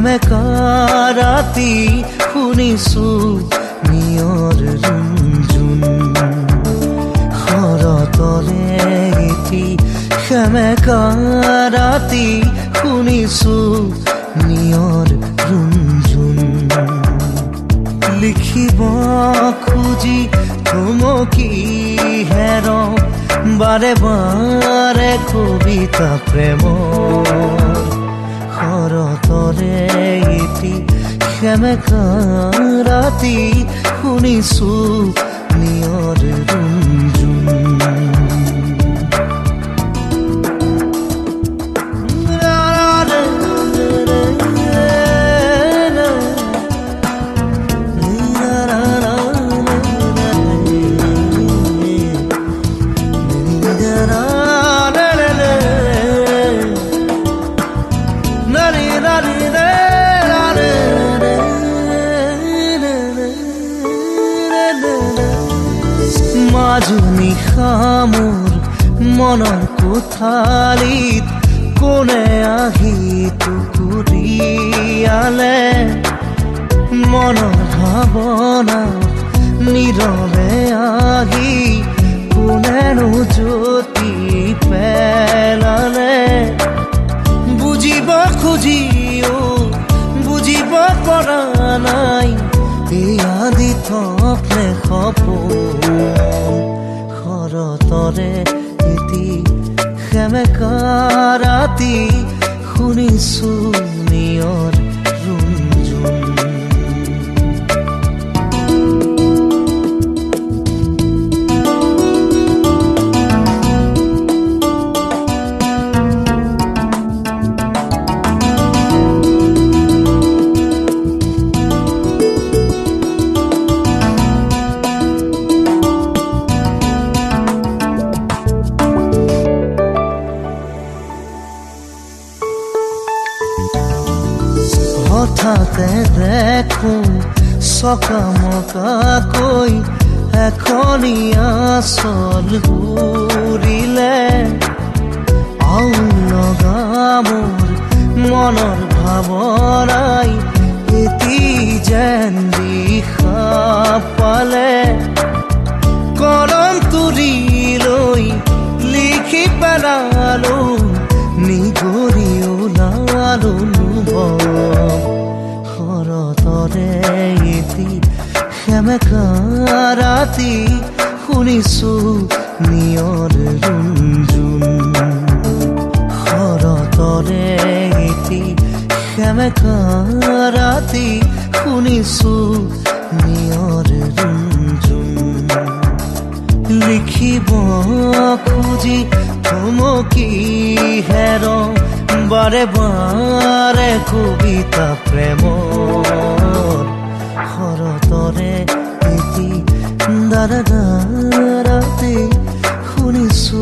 সেমেকা ৰাতি শুনিছো নিয়ৰ ৰুণজুণ শৰতৰে এটি সেমেকা ৰাতি শুনিছো নিয়ৰ ৰুণজুণ লিখিব খুজি থমকি হেৰ বাৰে বাৰে কবিতা প্ৰেমৰ শৰতৰে এটি সেমেকা ৰাতি শুনিছো নিয়ৰ ৰুণজুণ মাজনী খামোৰ মনৰ কোঠালিত কোনে আহি টুকুৰিয়ালে মনৰ ভাৱনা নীৰৱে আহি কোনেনো জ্যোতি পেলালে বুজিব খুজিও বুজিব পৰা নাই এয়া দিথকনে সপোন শৰতৰে এটি সেমেকা ৰাতি শুনিছো নিয়ৰ ৰুণজুণ হঠাতে দেখো চকামকাকৈ এখনীয়া চল ঘূৰিলে আউল লগা মোৰ মনৰ ভাৱনাই এটি যেন দিশা পালে কলম তুলি লৈ লিখি পেলালো নিগৰি ওলালো শৰতৰে এটি সেমেকা ৰাতি শুনিছো নিয়ৰ ৰুণজুণ শৰতৰে এটি সেমেকা ৰাতি শুনিছো নিয়ৰ ৰুণজুণ লিখিব খুজি থমকি হেৰ বাৰে বাৰে কবিতা প্ৰেমৰ শৰতৰে এটি ৰাতি শুনিছো